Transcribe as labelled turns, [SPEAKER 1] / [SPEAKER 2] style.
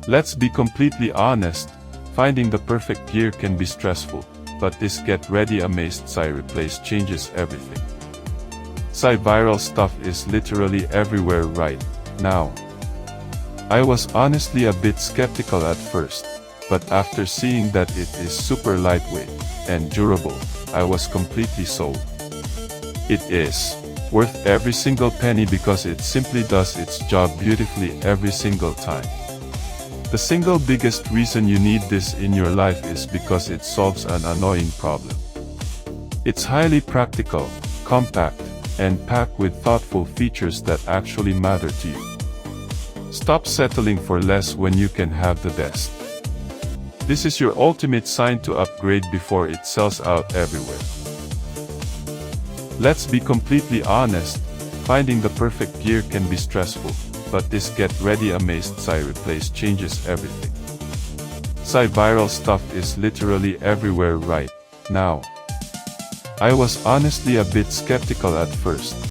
[SPEAKER 1] Let's be completely honest, finding the perfect gear can be stressful, but this get ready amazed SI replace changes everything. SI viral stuff is literally everywhere right now. I was honestly a bit skeptical at first, but after seeing that it is super lightweight and durable, I was completely sold. It is worth every single penny because it simply does its job beautifully every single time. The single biggest reason you need this in your life is because it solves an annoying problem. It's highly practical, compact, and packed with thoughtful features that actually matter to you. Stop settling for less when you can have the best. This is your ultimate sign to upgrade before it sells out everywhere. Let's be completely honest, finding the perfect gear can be stressful, but this get ready amazed SI replace changes everything. SI viral stuff is literally everywhere right now. I was honestly a bit skeptical at first,